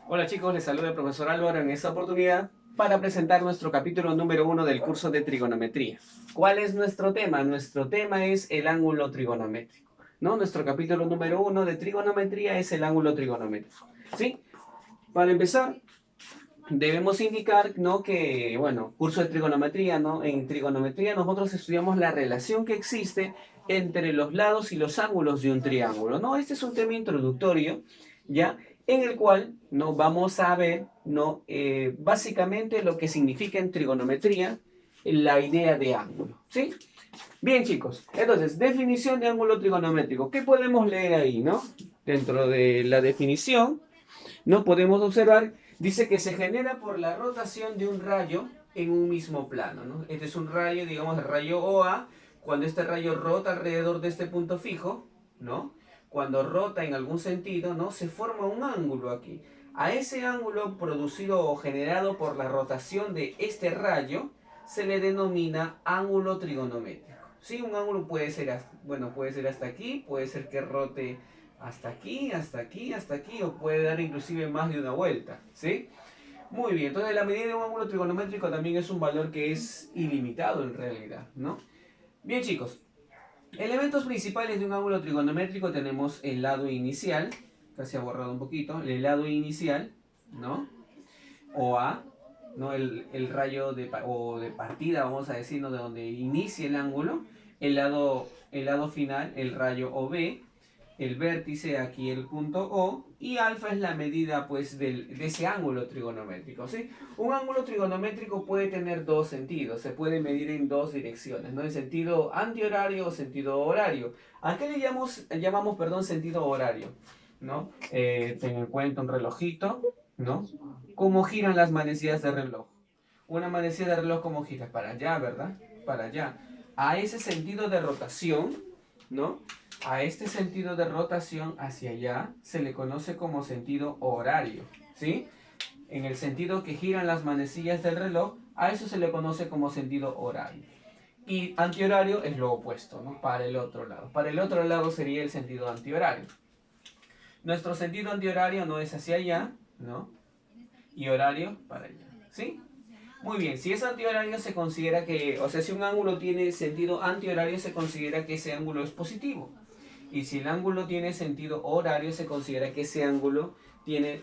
Hola chicos, les saluda el profesor Álvaro en esta oportunidad para presentar nuestro capítulo número 1 del curso de trigonometría. ¿Cuál es nuestro tema? Nuestro tema es el ángulo trigonométrico, ¿no? Nuestro capítulo número 1 de trigonometría es el ángulo trigonométrico, ¿sí? Para empezar, debemos indicar, ¿no? Que, bueno, curso de trigonometría, ¿no? En trigonometría nosotros estudiamos la relación que existe entre los lados y los ángulos de un triángulo, ¿no? Este es un tema introductorio, ¿ya? En el cual no vamos a ver, ¿no? Básicamente lo que significa en trigonometría la idea de ángulo, ¿sí? Bien, chicos, entonces, definición de ángulo trigonométrico. ¿Qué podemos leer ahí, no? Dentro de la definición, no podemos observar, dice que se genera por la rotación de un rayo en un mismo plano, ¿no? Este es un rayo, digamos, el rayo OA. Cuando este rayo rota alrededor de este punto fijo, ¿no? Cuando rota en algún sentido, ¿no? Se forma un ángulo aquí. A ese ángulo producido o generado por la rotación de este rayo se le denomina ángulo trigonométrico. Sí, un ángulo puede ser, bueno, puede ser hasta aquí, puede ser que rote hasta aquí, hasta aquí, hasta aquí, o puede dar inclusive más de una vuelta, ¿sí? Muy bien, entonces la medida de un ángulo trigonométrico también es un valor que es ilimitado en realidad, ¿no? Bien chicos, elementos principales de un ángulo trigonométrico tenemos el lado inicial, casi ha borrado un poquito, el lado inicial, ¿no? O A, ¿no? El rayo o de partida, vamos a decir, ¿no? De donde inicia el ángulo, el lado final, el rayo OB, el vértice aquí el punto O, y alfa es la medida pues de ese ángulo trigonométrico, ¿sí? Un ángulo trigonométrico puede tener dos sentidos, se puede medir en dos direcciones, ¿no? En sentido antihorario o sentido horario. ¿A qué le llamamos perdón, sentido horario? ¿No? Ten en cuenta un relojito, ¿no? ¿Cómo giran las manecillas de reloj? Una manecilla de reloj, ¿cómo gira? Para allá, ¿verdad? Para allá. A ese sentido de rotación, ¿no? A este sentido de rotación hacia allá se le conoce como sentido horario, ¿sí? En el sentido que giran las manecillas del reloj, a eso se le conoce como sentido horario. Y antihorario es lo opuesto, ¿no? Para el otro lado. Para el otro lado sería el sentido antihorario. Nuestro sentido antihorario no es hacia allá, ¿no? Y horario para allá, ¿sí? Muy bien, si es antihorario se considera que, o sea, si un ángulo tiene sentido antihorario se considera que ese ángulo es positivo. Y si el ángulo tiene sentido horario se considera que ese ángulo tiene,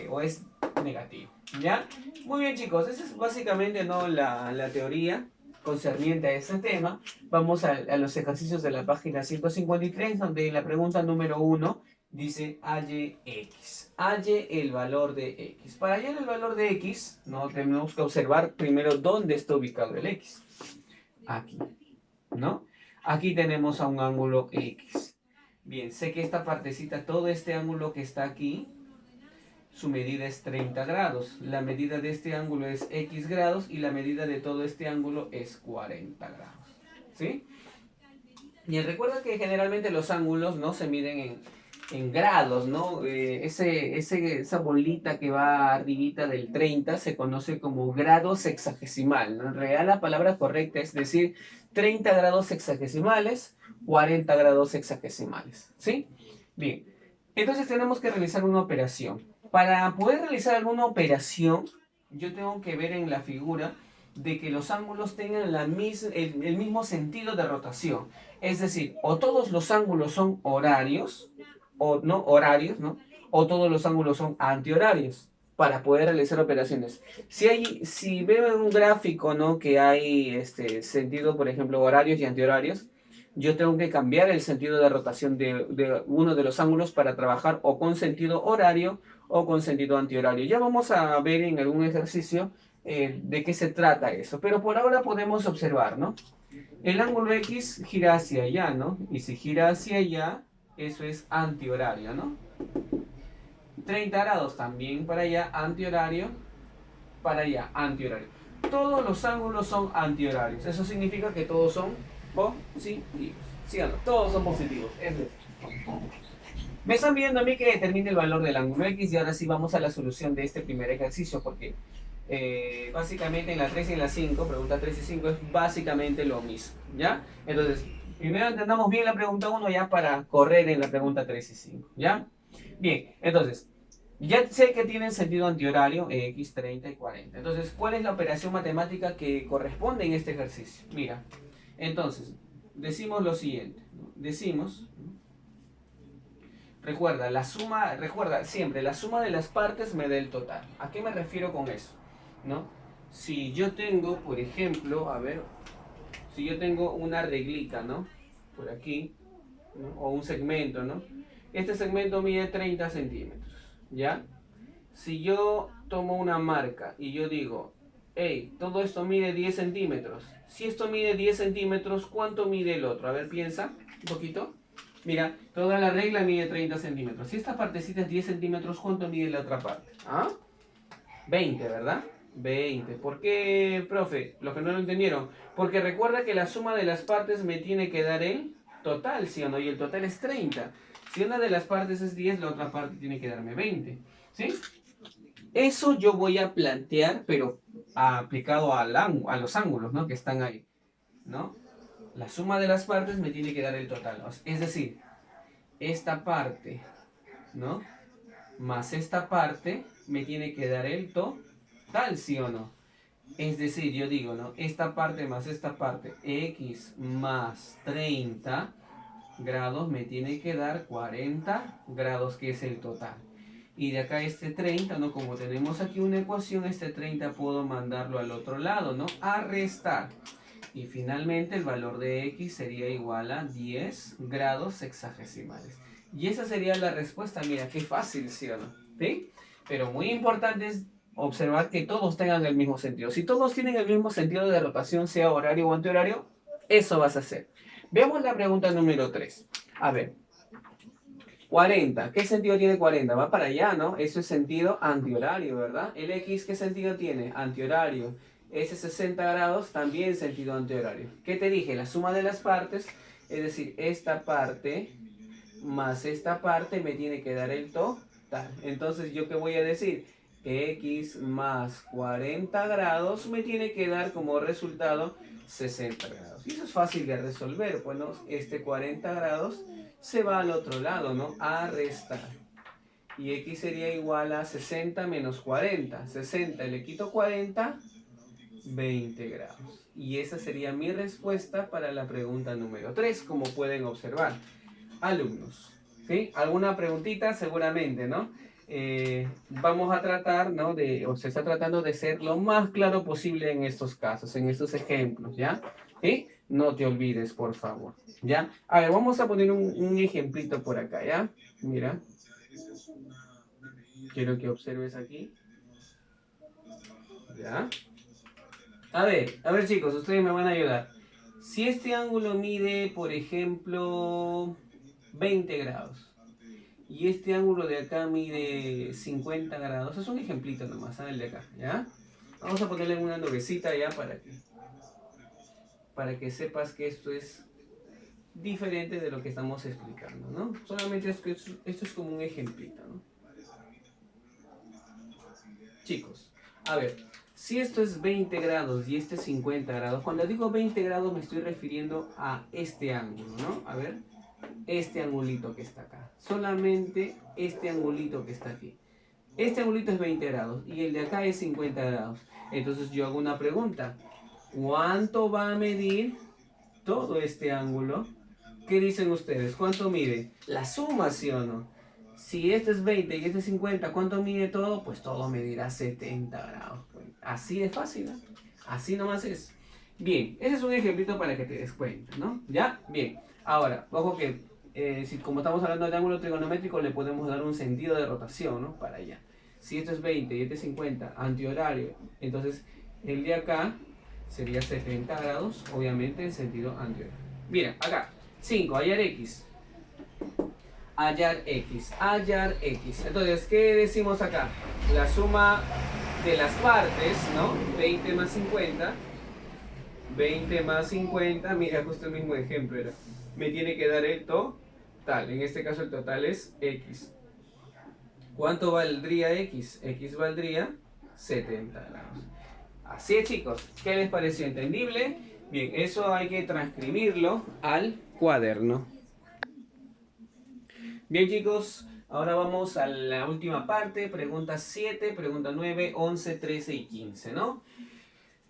o es negativo. ¿Ya? Muy bien chicos, esa es básicamente, ¿no? la teoría concerniente a este tema. Vamos a los ejercicios de la página 153, donde la pregunta número 1 dice halle x. Halle el valor de x. Para hallar el valor de x, ¿no? Tenemos que observar primero dónde está ubicado el x. Aquí, ¿no? Aquí tenemos a un ángulo x. Bien, sé que esta partecita, todo este ángulo que está aquí, su medida es 30 grados. La medida de este ángulo es x grados y la medida de todo este ángulo es 40 grados. ¿Sí? Y recuerda que generalmente los ángulos no se miden en grados, ¿no? Esa bolita que va arribita del 30 se conoce como grado sexagesimal, ¿no? En realidad la palabra correcta es decir 30 grados sexagesimales, 40 grados sexagesimales, ¿sí? Bien, entonces tenemos que realizar una operación. Para poder realizar alguna operación, yo tengo que ver en la figura de que los ángulos tengan el mismo sentido de rotación. Es decir, o todos los ángulos son horarios, o no horarios, ¿no? O todos los ángulos son antihorarios para poder realizar operaciones. Si veo en un gráfico, ¿no? Que hay sentido, por ejemplo, horarios y antihorarios, yo tengo que cambiar el sentido de rotación de uno de los ángulos para trabajar o con sentido horario o con sentido antihorario. Ya vamos a ver en algún ejercicio de qué se trata eso, pero por ahora podemos observar, ¿no? El ángulo X gira hacia allá, ¿no? Y si gira hacia allá, eso es antihorario, ¿no? 30 grados también para allá, antihorario, para allá, antihorario. Todos los ángulos son antihorarios. Eso significa que todos son positivos. ¿Sí o no? Todos son positivos. Es decir, me están viendo a mí que determine el valor del ángulo X y ahora sí vamos a la solución de este primer ejercicio porque básicamente en la 3 y en la 5, pregunta 3 y 5 es básicamente lo mismo, ¿ya? Entonces, primero entendamos bien la pregunta 1 ya para correr en la pregunta 3 y 5, ¿ya? Bien, entonces, Ya sé que tienen sentido antihorario x 30 y 40. Entonces, ¿cuál es la operación matemática que corresponde en este ejercicio? Mira, entonces, decimos lo siguiente. ¿No? Decimos, recuerda siempre, la suma de las partes me da el total. ¿A qué me refiero con eso? ¿No? Si yo tengo, por ejemplo, a ver, si yo tengo una reglita, ¿no? Por aquí, ¿no? O un segmento, ¿no? Este segmento mide 30 centímetros, ¿ya? Si yo tomo una marca y yo digo, hey, todo esto mide 10 centímetros. Si esto mide 10 centímetros, ¿cuánto mide el otro? A ver, piensa un poquito. Mira, toda la regla mide 30 centímetros. Si esta partecita es 10 centímetros, ¿cuánto mide la otra parte? ¿Ah? 20, ¿verdad? 20. ¿Por qué, profe? Los que no lo entendieron. Porque recuerda que la suma de las partes me tiene que dar el total, ¿sí o no? Y el total es 30. Si una de las partes es 10, la otra parte tiene que darme 20. ¿Sí? Eso yo voy a plantear, pero aplicado a los ángulos, ¿no? Que están ahí, ¿no? La suma de las partes me tiene que dar el total. Es decir, esta parte, ¿no? Más esta parte me tiene que dar el total, ¿sí o no? Es decir, yo digo, ¿no? Esta parte más esta parte, x más 30 grados me tiene que dar 40 grados, que es el total. Y de acá este 30, ¿no? Como tenemos aquí una ecuación, este 30 puedo mandarlo al otro lado, ¿no? A restar. Y finalmente el valor de x sería igual a 10 grados sexagesimales. Y esa sería la respuesta. Mira, qué fácil, ¿sí o no? ¿Sí? Pero muy importante es observar que todos tengan el mismo sentido. Si todos tienen el mismo sentido de rotación, sea horario o antihorario, eso vas a hacer. Veamos la pregunta número 3. A ver, 40. ¿Qué sentido tiene 40? Va para allá, ¿no? Eso es sentido antihorario, ¿verdad? El X, ¿qué sentido tiene? Antihorario. Ese 60 grados también sentido antihorario. ¿Qué te dije? La suma de las partes, es decir, esta parte más esta parte me tiene que dar el total. Entonces, ¿yo qué voy a decir? X más 40 grados me tiene que dar como resultado 60 grados. Y eso es fácil de resolver. Bueno, este 40 grados se va al otro lado, ¿no? A restar. Y x sería igual a 60 menos 40. 60 le quito 40, 20 grados. Y esa sería mi respuesta para la pregunta número 3, como pueden observar. Alumnos, ¿sí? ¿Alguna preguntita? Seguramente, ¿no? Vamos a tratar, ¿no? O se está tratando de ser lo más claro posible en estos casos, en estos ejemplos, ¿ya? ¿Sí? No te olvides, por favor, ¿ya? A ver, vamos a poner un ejemplito por acá, ¿ya? Mira. Quiero que observes aquí. ¿Ya? A ver chicos, ustedes me van a ayudar. Si este ángulo mide, por ejemplo, 20 grados. Y este ángulo de acá mide 50 grados. Es un ejemplito nomás, ¿sabes? El de acá, ¿ya? Vamos a ponerle una nubecita ya para que sepas que esto es diferente de lo que estamos explicando, ¿no? Solamente es que esto es como un ejemplito, ¿no? Chicos, a ver, si esto es 20 grados y este es 50 grados, cuando digo 20 grados me estoy refiriendo a este ángulo, ¿no? A ver, este angulito que está acá. Solamente este angulito que está aquí. Este angulito es 20 grados y el de acá es 50 grados. Entonces yo hago una pregunta. ¿Cuánto va a medir todo este ángulo? ¿Qué dicen ustedes? ¿Cuánto mide? La suma, ¿sí o no? Si este es 20 y este es 50, ¿cuánto mide todo? Pues todo medirá 70 grados. Así de fácil, ¿no? Así nomás es. Bien, ese es un ejemplito para que te des cuenta, ¿no? ¿Ya? Bien. Ahora, ojo que si como estamos hablando de ángulo trigonométrico, le podemos dar un sentido de rotación, ¿no? Para allá. Si esto es 20 y este es 50, antihorario, entonces el de acá sería 70 grados, obviamente en sentido antihorario. Mira, acá, 5, hallar x. Hallar x, hallar x. Entonces, ¿qué decimos acá? La suma de las partes, ¿no? 20 más 50. 20 más 50, mira, justo el mismo ejemplo era. Me tiene que dar el total. En este caso el total es x. ¿Cuánto valdría x? X valdría 70 grados. Así es, chicos. ¿Qué les pareció? ¿Entendible? Bien, eso hay que transcribirlo al cuaderno. Bien, chicos, Ahora vamos a la última parte, pregunta 7, pregunta 9, 11, 13 y 15, ¿no?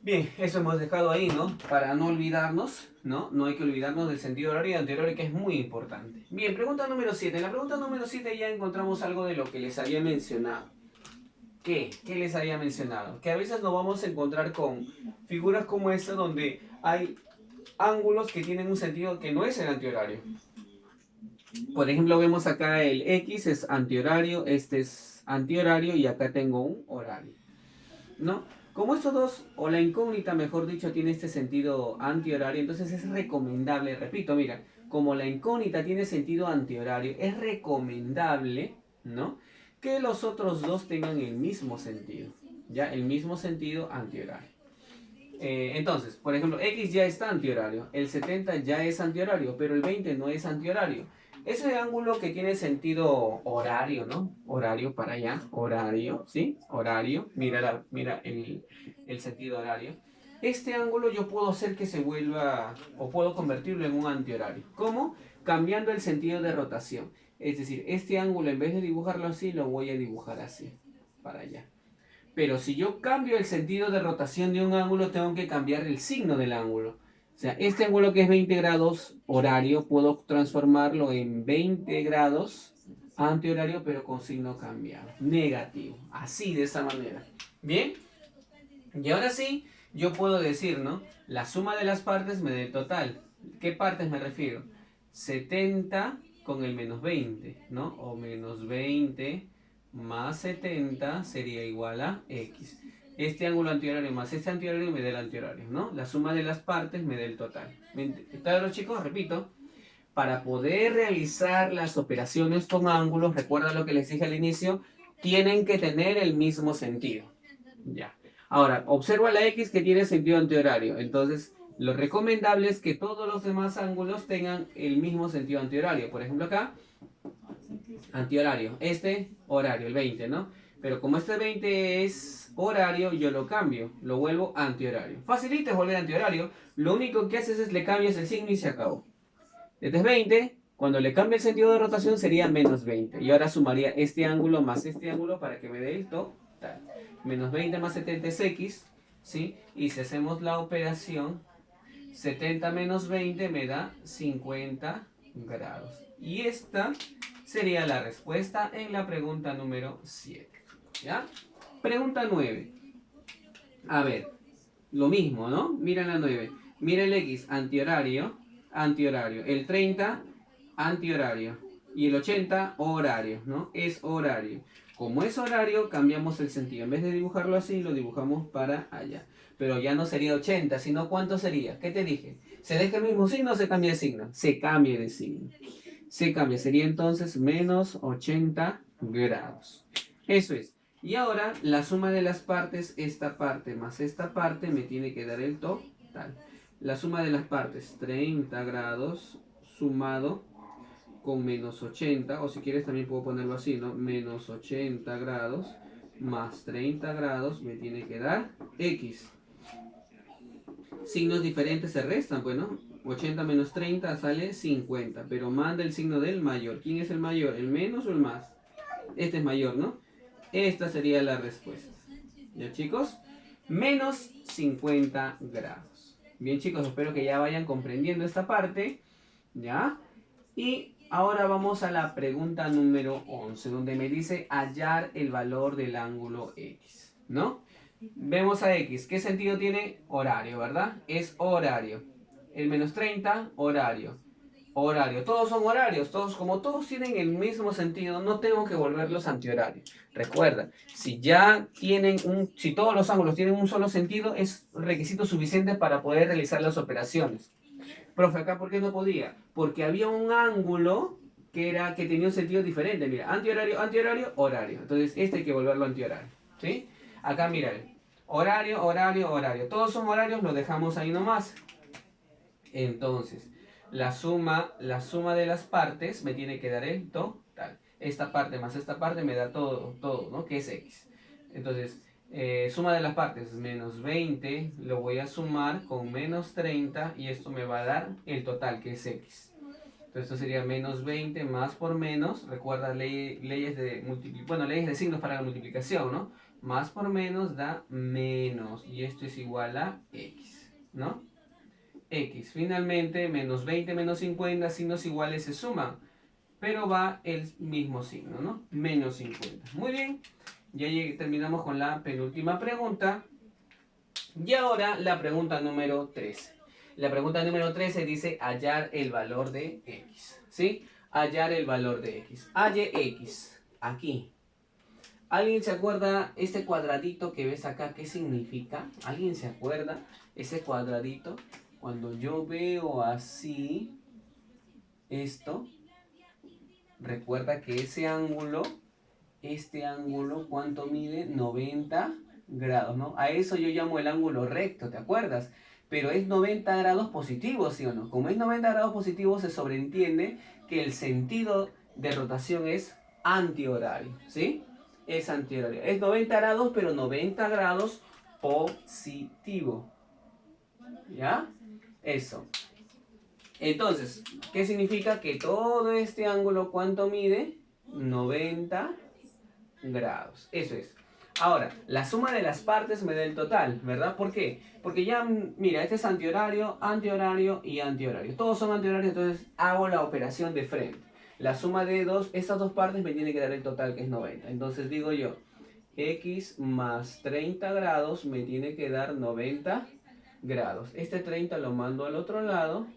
Bien, eso hemos dejado ahí, ¿no? Para no olvidarnos, ¿no? No hay que olvidarnos del sentido horario y antihorario, que es muy importante. Bien, pregunta número 7. En la pregunta número 7 ya encontramos algo de lo que les había mencionado. ¿Qué? ¿Qué les había mencionado? Que a veces nos vamos a encontrar con figuras como esta donde hay ángulos que tienen un sentido que no es el antihorario. Por ejemplo, vemos acá el X es antihorario, este es antihorario y acá tengo un horario, ¿no? Como estos dos, o la incógnita, mejor dicho, tiene este sentido antihorario, entonces es recomendable, repito, mira, como la incógnita tiene sentido antihorario, es recomendable, ¿no? Que los otros dos tengan el mismo sentido, ¿ya? El mismo sentido antihorario. Entonces, por ejemplo, X ya está antihorario, el 70 ya es antihorario, pero el 20 no es antihorario. Ese ángulo que tiene sentido horario, ¿no? Horario para allá, horario, ¿sí? Horario, mira el sentido horario. Este ángulo yo puedo hacer que se vuelva, o puedo convertirlo en un antihorario. ¿Cómo? Cambiando el sentido de rotación. Es decir, este ángulo en vez de dibujarlo así, lo voy a dibujar así, para allá. Pero si yo cambio el sentido de rotación de un ángulo, tengo que cambiar el signo del ángulo. O sea, este ángulo que es 20 grados horario, puedo transformarlo en 20 grados antihorario, pero con signo cambiado, negativo. Así, de esa manera. ¿Bien? Y ahora sí, yo puedo decir, ¿no? La suma de las partes me da el total. ¿Qué partes me refiero? 70 con el menos 20, ¿no? O menos 20 más 70 sería igual a X. Este ángulo antihorario más este antihorario me da el antihorario, ¿no? La suma de las partes me da el total. Claro, chicos, repito. Para poder realizar las operaciones con ángulos, recuerda lo que les dije al inicio, tienen que tener el mismo sentido. Ya. Ahora, observa la X que tiene sentido antihorario. Entonces, lo recomendable es que todos los demás ángulos tengan el mismo sentido antihorario. Por ejemplo, acá, antihorario. Este, horario, el 20, ¿no? Pero como este 20 es horario, yo lo cambio. Lo vuelvo antihorario. Facilita es volver antihorario. Lo único que haces es le cambias el signo y se acabó. Este es 20. Cuando le cambie el sentido de rotación sería menos 20. Y ahora sumaría este ángulo más este ángulo para que me dé el total. Menos 20 más 70 es X, ¿sí? Y si hacemos la operación, 70 menos 20 me da 50 grados. Y esta sería la respuesta en la pregunta número 7. ¿Ya? Pregunta 9. A ver, lo mismo, ¿no? Mira la 9. Mira el X, antihorario, antihorario. El 30, antihorario. Y el 80, horario, ¿no? Es horario. Como es horario, cambiamos el sentido. En vez de dibujarlo así, lo dibujamos para allá. Pero ya no sería 80, sino ¿cuánto sería? ¿Qué te dije? ¿Se deja el mismo signo o se cambia de signo? Se cambia de signo. Se cambia, sería entonces menos 80 grados. Eso es. Y ahora la suma de las partes, esta parte más esta parte, me tiene que dar el total. La suma de las partes, 30 grados sumado con menos 80, o si quieres también puedo ponerlo así, ¿no? Menos 80 grados más 30 grados me tiene que dar X. Signos diferentes se restan, pues, ¿no? 80 menos 30 sale 50, pero manda el signo del mayor. ¿Quién es el mayor? ¿El menos o el más? Este es mayor, ¿no? Esta sería la respuesta. ¿Ya, chicos? Menos 50 grados. Bien, chicos, espero que ya vayan comprendiendo esta parte. ¿Ya? Y ahora vamos a la pregunta número 11, donde me dice hallar el valor del ángulo X, ¿no? Vemos a X. ¿Qué sentido tiene? Horario, ¿verdad? Es horario. El menos 30, horario. Horario. Todos son horarios. Como todos tienen el mismo sentido, no tengo que volverlos antihorarios. Recuerda, si todos los ángulos tienen un solo sentido, es requisito suficiente para poder realizar las operaciones. Profe, acá ¿por qué no podía? Porque había un ángulo que tenía un sentido diferente. Mira, antihorario, antihorario, horario. Entonces, este hay que volverlo antihorario. ¿Sí? Acá, mira, horario, horario, horario. Todos son horarios, lo dejamos ahí nomás. Entonces, la suma de las partes me tiene que dar el total. Esta parte más esta parte me da todo, ¿no? Que es X. Entonces, suma de las partes, menos 20, lo voy a sumar con menos 30 y esto me va a dar el total, que es X. Entonces esto sería menos 20 más por menos. Recuerda leyes de signos para la multiplicación, ¿no? Más por menos da menos. Y esto es igual a x, ¿no? X. Finalmente, menos 20 menos 50, signos iguales se suman. Pero va el mismo signo, ¿no? Menos 50. Muy bien. Ya terminamos con la penúltima pregunta. Y ahora la pregunta número 13. La pregunta número 13 dice hallar el valor de x. ¿Sí? Hallar el valor de x. Halle x. Aquí. ¿Alguien se acuerda este cuadradito que ves acá? ¿Qué significa? ¿Alguien se acuerda ese cuadradito? Cuando yo veo así esto, recuerda que este ángulo, ¿cuánto mide? 90 grados, ¿no? A eso yo llamo el ángulo recto, ¿te acuerdas? Pero es 90 grados positivos, ¿sí o no? Como es 90 grados positivos, se sobreentiende que el sentido de rotación es antihorario, ¿sí? Es antihorario. Es 90 grados, pero 90 grados positivo. ¿Ya? Eso. Entonces, ¿qué significa? Que todo este ángulo, ¿cuánto mide? 90 grados. Eso es. Ahora, la suma de las partes me da el total, ¿verdad? ¿Por qué? Porque ya, mira, este es antihorario, antihorario y antihorario. Todos son antihorarios, entonces hago la operación de frente. La suma de estas dos partes me tiene que dar el total, que es 90. Entonces digo yo, x más 30 grados me tiene que dar 90 grados. Este 30 lo mando al otro lado.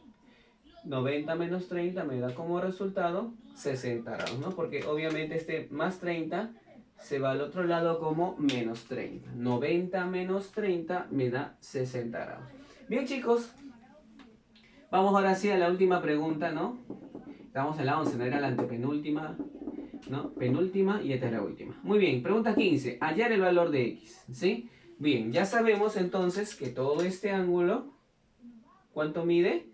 90 menos 30 me da como resultado 60 grados, ¿no? Porque obviamente este más 30 se va al otro lado como menos 30. 90 menos 30 me da 60 grados. Bien, chicos, vamos ahora sí a la última pregunta, ¿no? Estamos en la 11, no era la antepenúltima, ¿no? Penúltima y esta es la última. Muy bien, pregunta 15. Hallar el valor de x, ¿sí? Bien, ya sabemos entonces que todo este ángulo, ¿cuánto mide?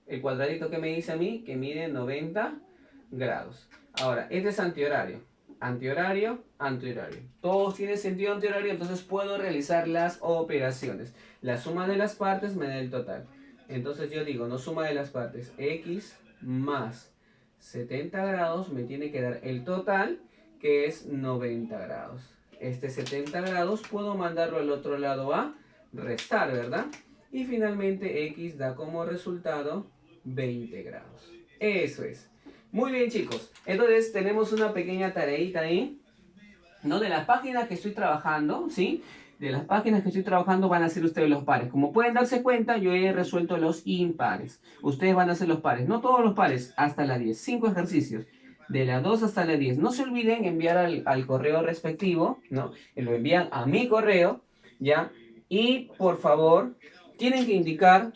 El cuadradito que me dice a mí, que mide 90 grados. Ahora, este es antihorario. Antihorario, antihorario. Todos tienen sentido antihorario, entonces puedo realizar las operaciones. La suma de las partes me da el total. Entonces yo digo, no suma de las partes. X más 70 grados me tiene que dar el total, que es 90 grados. Este 70 grados puedo mandarlo al otro lado a restar, ¿verdad? Y finalmente x da como resultado 20 grados. Eso es. Muy bien, chicos. Entonces tenemos una pequeña tareita ahí, ¿no? De las páginas que estoy trabajando, ¿sí? De las páginas que estoy trabajando van a ser ustedes los pares. Como pueden darse cuenta, yo he resuelto los impares. Ustedes van a hacer los pares. No todos los pares, hasta la 10. 5 ejercicios. De la 2 hasta la 10. No se olviden enviar al correo respectivo, ¿no? Lo envían a mi correo, ¿ya? Y por favor, tienen que indicar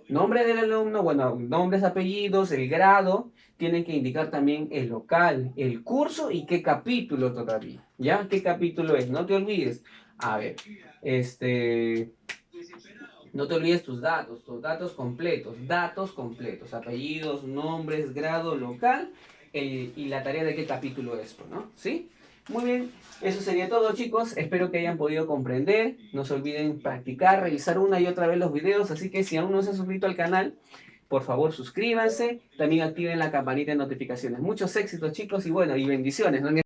nombre del alumno, bueno, nombres, apellidos, el grado, tienen que indicar también el local, el curso y qué capítulo todavía, ¿ya? ¿Qué capítulo es? No te olvides. A ver, no te olvides tus datos completos, apellidos, nombres, grado, local y la tarea de qué capítulo es, ¿no? ¿Sí? Muy bien, eso sería todo, chicos. Espero que hayan podido comprender. No se olviden practicar, revisar una y otra vez los videos. Así que si aún no se han suscrito al canal, por favor suscríbanse. También activen la campanita de notificaciones. Muchos éxitos, chicos, y bueno, y bendiciones, ¿no?